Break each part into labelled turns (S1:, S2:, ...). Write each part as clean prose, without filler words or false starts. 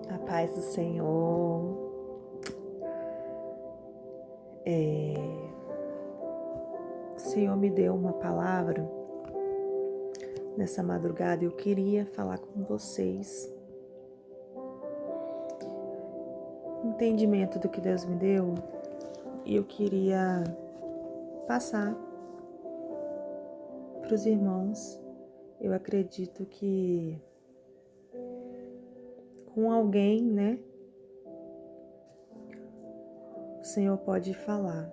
S1: A paz do Senhor. O Senhor me deu uma palavra nessa madrugada e eu queria falar com vocês. Entendimento do que Deus me deu e eu queria passar para os irmãos. Eu acredito que com alguém, né, o Senhor pode falar.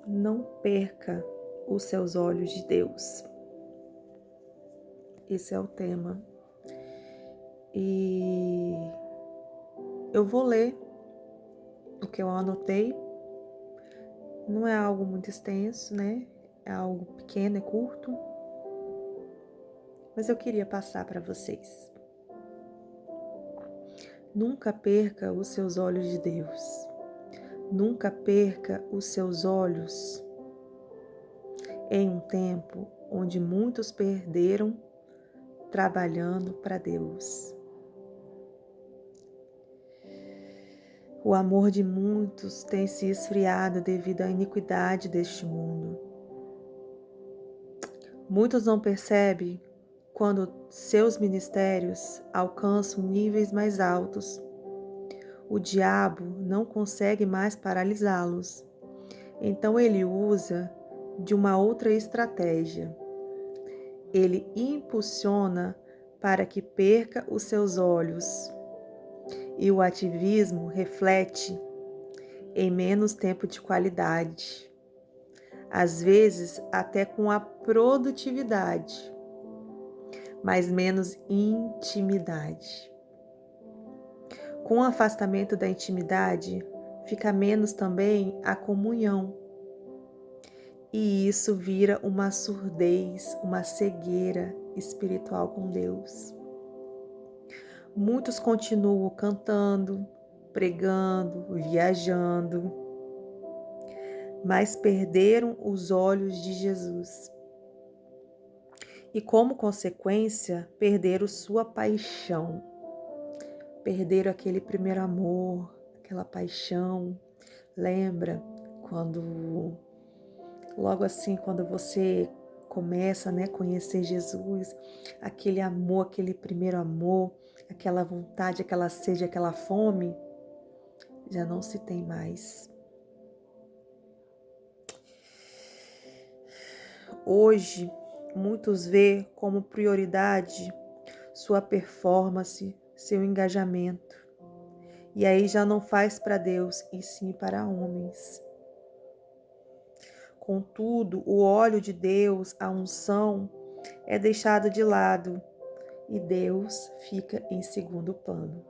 S1: Não perca os seus olhos de Deus. Esse é o tema. E eu vou ler o que eu anotei. Não é algo muito extenso, né? É algo pequeno, é curto. Mas eu queria passar para vocês. Nunca perca os seus olhos de Deus. Nunca perca os seus olhos em um tempo onde muitos perderam trabalhando para Deus. O amor de muitos tem se esfriado devido à iniquidade deste mundo. Muitos não percebem quando seus ministérios alcançam níveis mais altos. O diabo não consegue mais paralisá-los. Então ele usa de uma outra estratégia. Ele impulsiona para que perca os seus olhos. E o ativismo reflete em menos tempo de qualidade, às vezes até com a produtividade, mas menos intimidade. Com o afastamento da intimidade, fica menos também a comunhão. E isso vira uma surdez, uma cegueira espiritual com Deus. Muitos continuam cantando, pregando, viajando, mas perderam os olhos de Jesus. E como consequência, perderam sua paixão. Perderam aquele primeiro amor, aquela paixão. Lembra quando, logo assim, quando você começa, né, a conhecer Jesus, aquele amor, aquele primeiro amor, aquela vontade, aquela sede, aquela fome, já não se tem mais. Hoje, muitos vê como prioridade sua performance, seu engajamento. E aí já não faz para Deus, e sim para homens. Contudo, o óleo de Deus, a unção, é deixado de lado e Deus fica em segundo plano.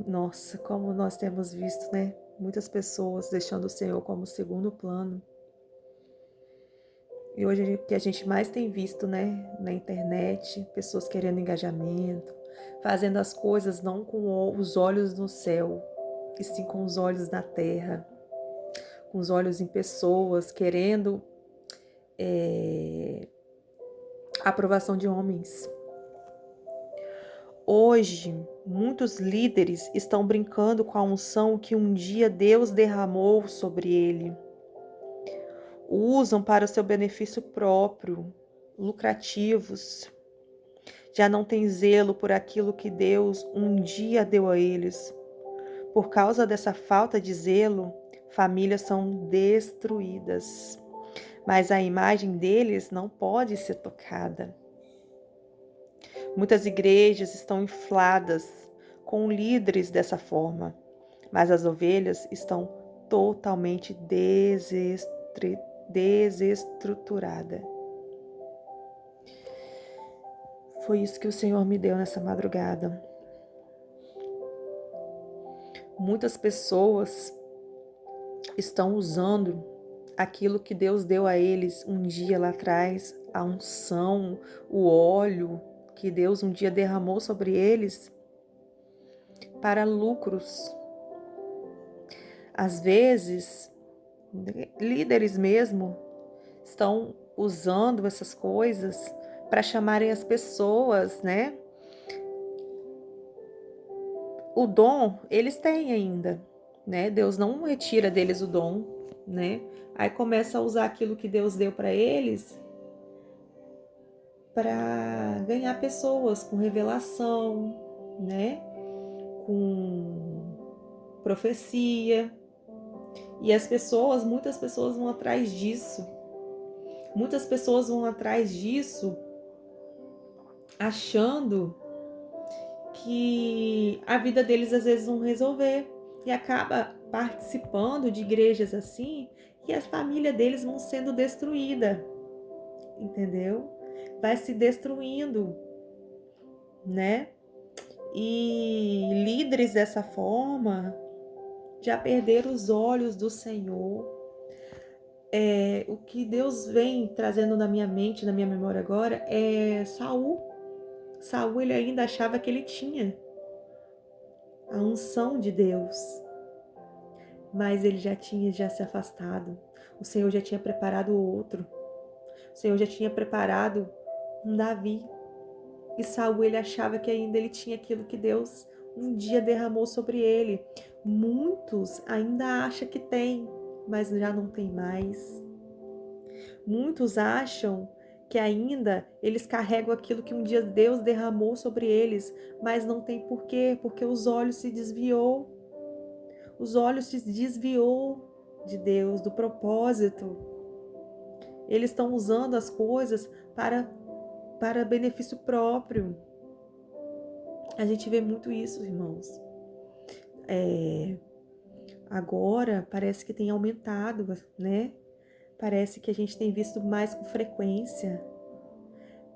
S1: Nossa, como nós temos visto, né? Muitas pessoas deixando o Senhor como segundo plano. E hoje o que a gente mais tem visto, né, na internet, pessoas querendo engajamento, fazendo as coisas não com os olhos no céu, e sim com os olhos na terra, com os olhos em pessoas, querendo a aprovação de homens. Hoje, muitos líderes estão brincando com a unção que um dia Deus derramou sobre ele. Usam para o seu benefício próprio, lucrativos. Já não têm zelo por aquilo que Deus um dia deu a eles. Por causa dessa falta de zelo, famílias são destruídas. Mas a imagem deles não pode ser tocada. Muitas igrejas estão infladas com líderes dessa forma, mas as ovelhas estão totalmente desestruturadas. Foi isso que o Senhor me deu nessa madrugada. Muitas pessoas estão usando aquilo que Deus deu a eles um dia lá atrás, a unção, o óleo que Deus um dia derramou sobre eles, para lucros. Às vezes, líderes mesmo estão usando essas coisas para chamarem as pessoas, né? O dom eles têm ainda, né? Deus não retira deles o dom, né? Aí começa a usar aquilo que Deus deu para eles para ganhar pessoas com revelação, né? Com profecia. E as pessoas, muitas pessoas vão atrás disso. Muitas pessoas vão atrás disso achando que a vida deles às vezes vão resolver e acaba participando de igrejas assim e a família deles vão sendo destruída, entendeu? Vai se destruindo, né? E líderes dessa forma já perderam os olhos do Senhor. O que Deus vem trazendo na minha mente, na minha memória agora, é Saul. Saul, ele ainda achava que ele tinha a unção de Deus, mas ele já se afastado. O Senhor já tinha preparado outro. O Senhor já tinha preparado um Davi. E Saul, ele achava que ainda ele tinha aquilo que Deus um dia derramou sobre ele. Muitos ainda acham que tem, mas já não tem mais. Muitos acham que ainda eles carregam aquilo que um dia Deus derramou sobre eles, mas não tem porquê, porque os olhos se desviou. Os olhos se desviou de Deus, do propósito. Eles estão usando as coisas para benefício próprio. A gente vê muito isso, irmãos. Agora parece que tem aumentado, né? Parece que a gente tem visto mais com frequência.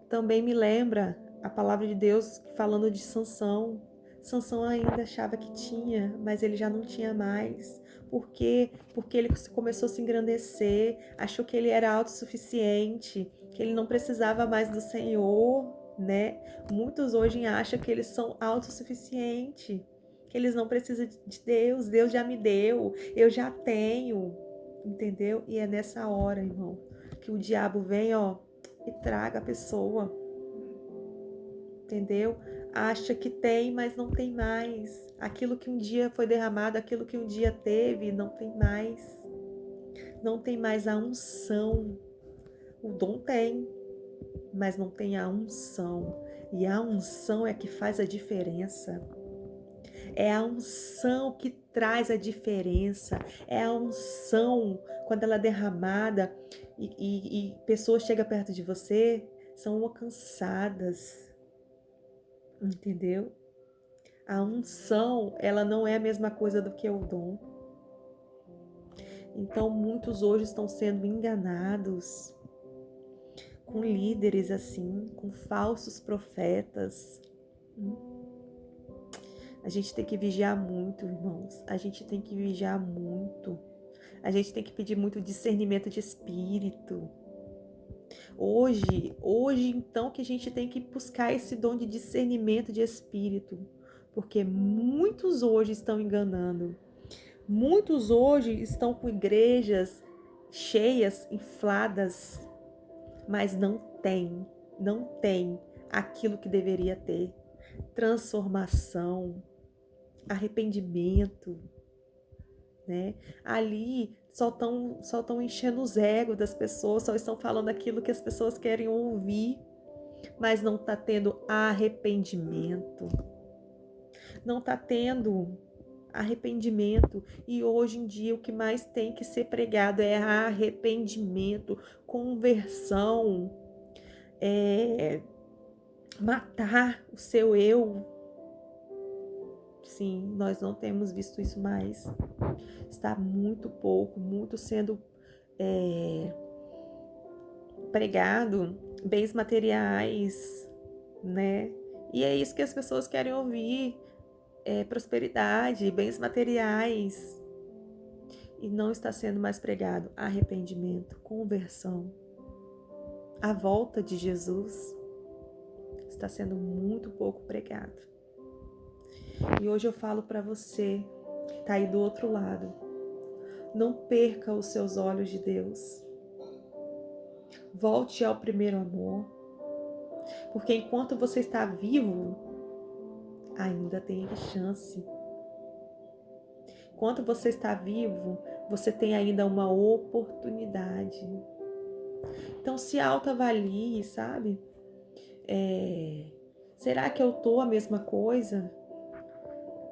S1: Também me lembra a palavra de Deus falando de Sansão. Sansão ainda achava que tinha, mas ele já não tinha mais. Por quê? Porque ele começou a se engrandecer, achou que ele era autossuficiente, que ele não precisava mais do Senhor, né? Muitos hoje acham que eles são autossuficientes, que eles não precisam de Deus, Deus já me deu, eu já tenho, entendeu? E é nessa hora, irmão, que o diabo vem, ó, e traga a pessoa, entendeu? Acha que tem, mas não tem mais. Aquilo que um dia foi derramado, aquilo que um dia teve, não tem mais. Não tem mais a unção. O dom tem, mas não tem a unção. E a unção é que faz a diferença. É a unção que traz a diferença. É a unção, quando ela é derramada e pessoas chegam perto de você, são alcançadas. Entendeu? A unção, ela não é a mesma coisa do que o dom. Então, muitos hoje estão sendo enganados com líderes assim, com falsos profetas. A gente tem que vigiar muito, irmãos. A gente tem que vigiar muito. A gente tem que pedir muito discernimento de espírito. Hoje então que a gente tem que buscar esse dom de discernimento de espírito, porque muitos hoje estão enganando. Muitos hoje estão com igrejas cheias, infladas, mas não tem aquilo que deveria ter. Transformação, arrependimento, né? Ali só estão enchendo os egos das pessoas, só estão falando aquilo que as pessoas querem ouvir, mas não está tendo arrependimento. Não está tendo arrependimento. E hoje em dia o que mais tem que ser pregado é arrependimento, conversão, matar o seu eu. Sim, nós não temos visto isso mais. Está muito pouco, muito sendo pregado bens materiais, né? E é isso que as pessoas querem ouvir. Prosperidade, bens materiais, e não está sendo mais pregado arrependimento, conversão. A volta de Jesus está sendo muito pouco pregado. E hoje eu falo para você que está aí do outro lado, não perca os seus olhos de Deus. Volte ao primeiro amor. Porque enquanto você está vivo, ainda tem chance. Enquanto você está vivo, você tem ainda uma oportunidade. Então se autoavalie, sabe? Será que eu tô a mesma coisa?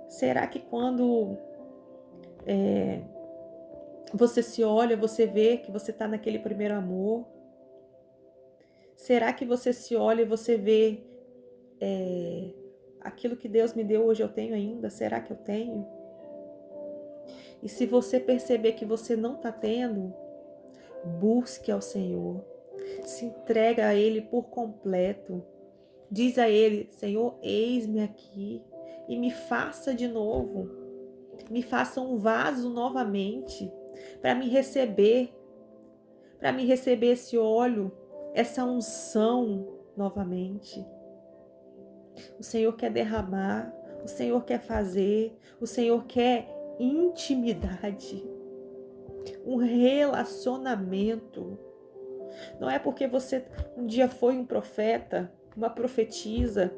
S1: Será que quando você se olha, você vê que você está naquele primeiro amor? Será que você se olha e você vê aquilo que Deus me deu hoje eu tenho ainda? Será que eu tenho? E se você perceber que você não está tendo, busque ao Senhor. Se entrega a Ele por completo. Diz a Ele: Senhor, eis-me aqui e me faça de novo. Me faça um vaso novamente para me receber esse óleo, essa unção novamente. O Senhor quer derramar, o Senhor quer fazer, o Senhor quer intimidade, um relacionamento. Não é porque você um dia foi um profeta, uma profetisa,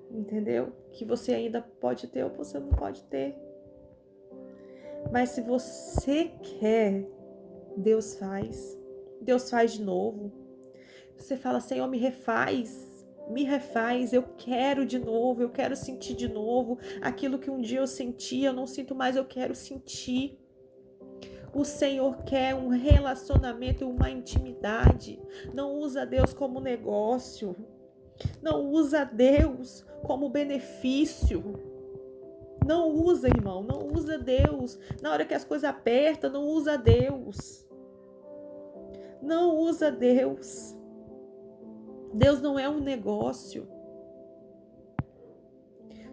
S1: entendeu? Que você ainda pode ter ou você não pode ter. Mas se você quer, Deus faz de novo. Você fala: Senhor, me refaz, eu quero de novo, eu quero sentir de novo aquilo que um dia eu senti, eu não sinto mais, eu quero sentir. O Senhor quer um relacionamento, uma intimidade. Não usa Deus como negócio. Não usa Deus como benefício. Não usa, irmão, não usa Deus. Na hora que as coisas apertam, não usa Deus. Não usa Deus. Deus não é um negócio.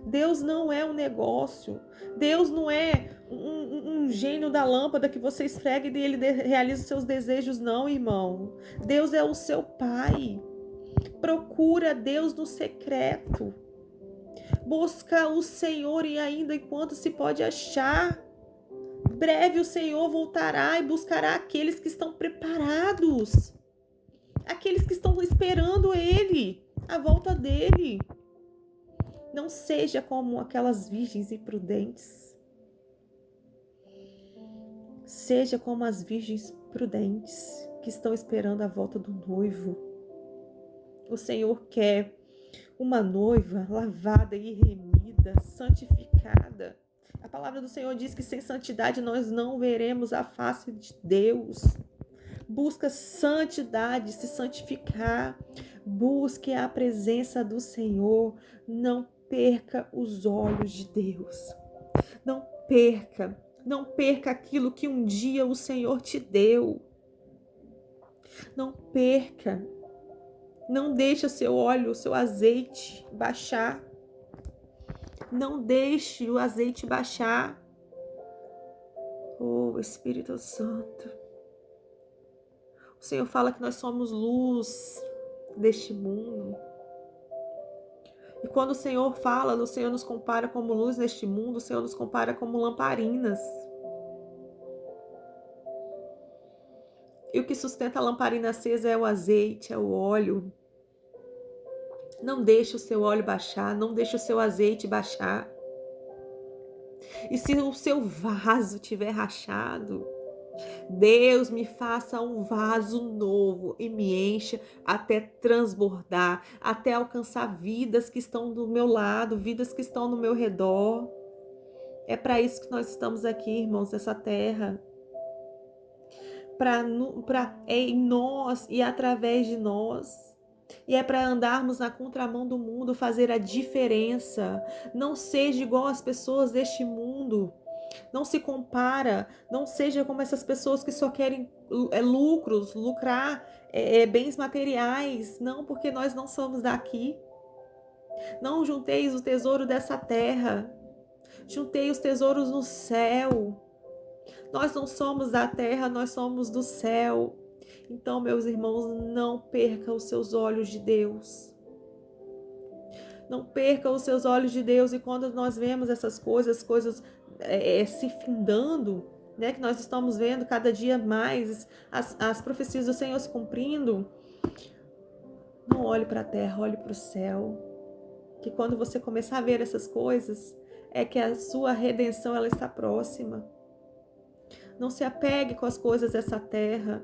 S1: Deus não é um negócio. Deus não é um gênio da lâmpada que você esfrega e ele realiza os seus desejos, não, irmão. Deus é o seu Pai. Procura Deus no secreto. Busca o Senhor e ainda enquanto se pode achar. Breve o Senhor voltará e buscará aqueles que estão preparados. Aqueles que estão esperando Ele, a volta dEle. Não seja como aquelas virgens imprudentes. Seja como as virgens prudentes que estão esperando a volta do noivo. O Senhor quer uma noiva lavada e remida, santificada. A palavra do Senhor diz que sem santidade nós não veremos a face de Deus. Busca santidade, se santificar. Busque a presença do Senhor. Não perca os olhos de Deus. Não perca aquilo que um dia o Senhor te deu. Não perca. Não deixe o seu óleo, o seu azeite baixar. Não deixe o azeite baixar. Oh, Espírito Santo. O Senhor fala que nós somos luz deste mundo. E quando o Senhor fala, o Senhor nos compara como luz neste mundo, o Senhor nos compara como lamparinas. E o que sustenta a lamparina acesa é o azeite, é o óleo. Não deixe o seu óleo baixar, não deixe o seu azeite baixar. E se o seu vaso tiver rachado, Deus me faça um vaso novo e me encha até transbordar, até alcançar vidas que estão do meu lado, vidas que estão no meu redor. É para isso que nós estamos aqui, irmãos, nessa terra. É em nós e através de nós. E é para andarmos na contramão do mundo, fazer a diferença. Não seja igual às pessoas deste mundo. Não se compara, não seja como essas pessoas que só querem lucrar bens materiais. Não, porque nós não somos daqui. Não junteis o tesouro dessa terra. Juntei os tesouros no céu. Nós não somos da terra, nós somos do céu. Então, meus irmãos, não perca os seus olhos de Deus. Não perca os seus olhos de Deus. E quando nós vemos essas coisas se findando, né, que nós estamos vendo cada dia mais as profecias do Senhor se cumprindo, não olhe para a terra, olhe para o céu. Que quando você começar a ver essas coisas, é que a sua redenção ela está próxima. Não se apegue com as coisas dessa terra.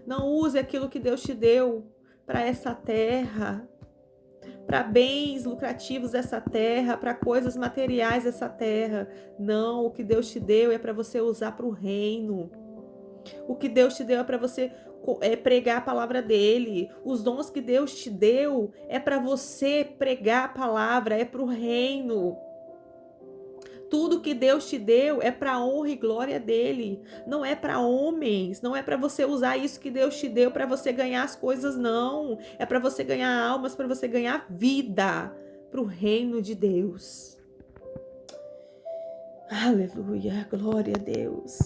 S1: Não use aquilo que Deus te deu para essa terra, para bens lucrativos dessa terra, para coisas materiais dessa terra. Não, o que Deus te deu é para você usar para o reino. O que Deus te deu é para você pregar a palavra dele. Os dons que Deus te deu é para você pregar a palavra, é para o reino. Tudo que Deus te deu é para a honra e glória dele. Não é para homens. Não é para você usar isso que Deus te deu para você ganhar as coisas, não. É para você ganhar almas, para você ganhar vida para o reino de Deus. Aleluia, glória a Deus.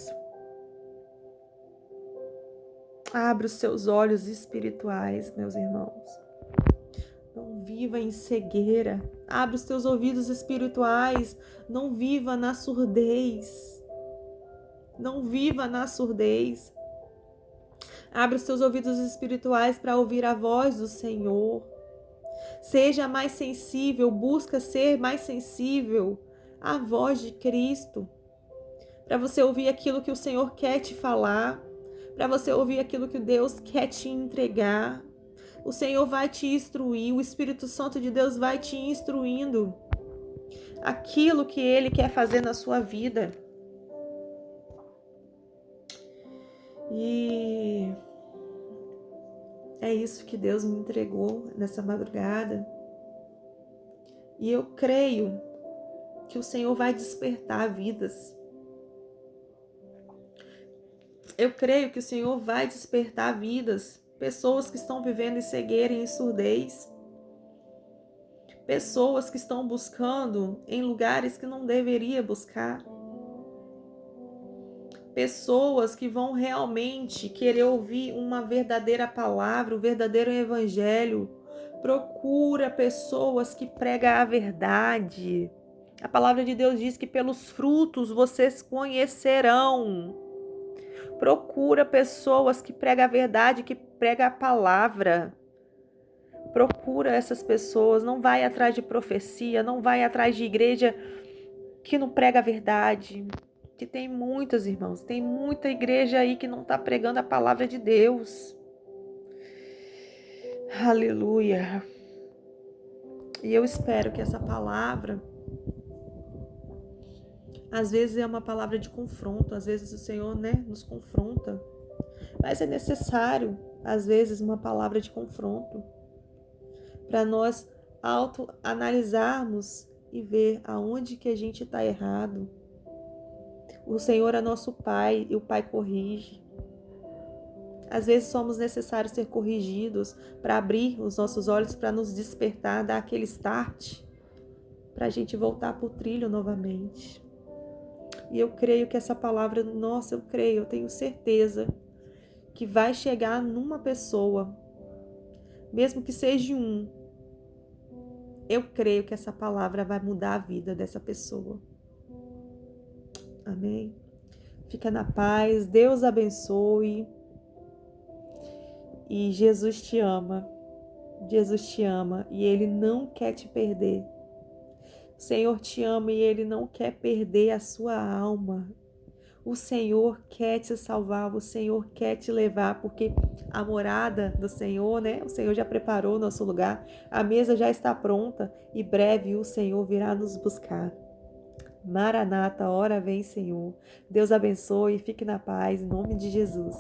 S1: Abra os seus olhos espirituais, meus irmãos. Não viva em cegueira. Abra os teus ouvidos espirituais. Não viva na surdez. Não viva na surdez. Abra os teus ouvidos espirituais para ouvir a voz do Senhor. Seja mais sensível. Busca ser mais sensível à voz de Cristo. Para você ouvir aquilo que o Senhor quer te falar. Para você ouvir aquilo que Deus quer te entregar. O Senhor vai te instruir, o Espírito Santo de Deus vai te instruindo aquilo que Ele quer fazer na sua vida. E é isso que Deus me entregou nessa madrugada. E eu creio que o Senhor vai despertar vidas. Eu creio que o Senhor vai despertar vidas. Pessoas que estão vivendo em cegueira e em surdez. Pessoas que estão buscando em lugares que não deveria buscar. Pessoas que vão realmente querer ouvir uma verdadeira palavra, o verdadeiro evangelho. Procura pessoas que pregam a verdade. A palavra de Deus diz que pelos frutos vocês conhecerão. Procura pessoas que pregam a verdade, que pregam a palavra. Procura essas pessoas, não vai atrás de profecia, não vai atrás de igreja que não prega a verdade. Que tem muitos irmãos, tem muita igreja aí que não está pregando a palavra de Deus. Aleluia. E eu espero que essa palavra, às vezes é uma palavra de confronto, às vezes o Senhor, nos confronta. Mas é necessário, às vezes, uma palavra de confronto para nós autoanalisarmos e ver aonde que a gente está errado. O Senhor é nosso Pai e o Pai corrige. Às vezes somos necessários ser corrigidos para abrir os nossos olhos, para nos despertar, dar aquele start, para a gente voltar para o trilho novamente. E eu creio que essa palavra, eu tenho certeza que vai chegar numa pessoa, mesmo que seja um. Eu creio que essa palavra vai mudar a vida dessa pessoa. Amém? Fica na paz, Deus abençoe. E Jesus te ama. Jesus te ama e Ele não quer te perder. O Senhor te ama e Ele não quer perder a sua alma. O Senhor quer te salvar, o Senhor quer te levar, porque a morada do Senhor, o Senhor já preparou o nosso lugar, a mesa já está pronta e breve o Senhor virá nos buscar. Maranata, hora vem, Senhor. Deus abençoe e fique na paz, em nome de Jesus.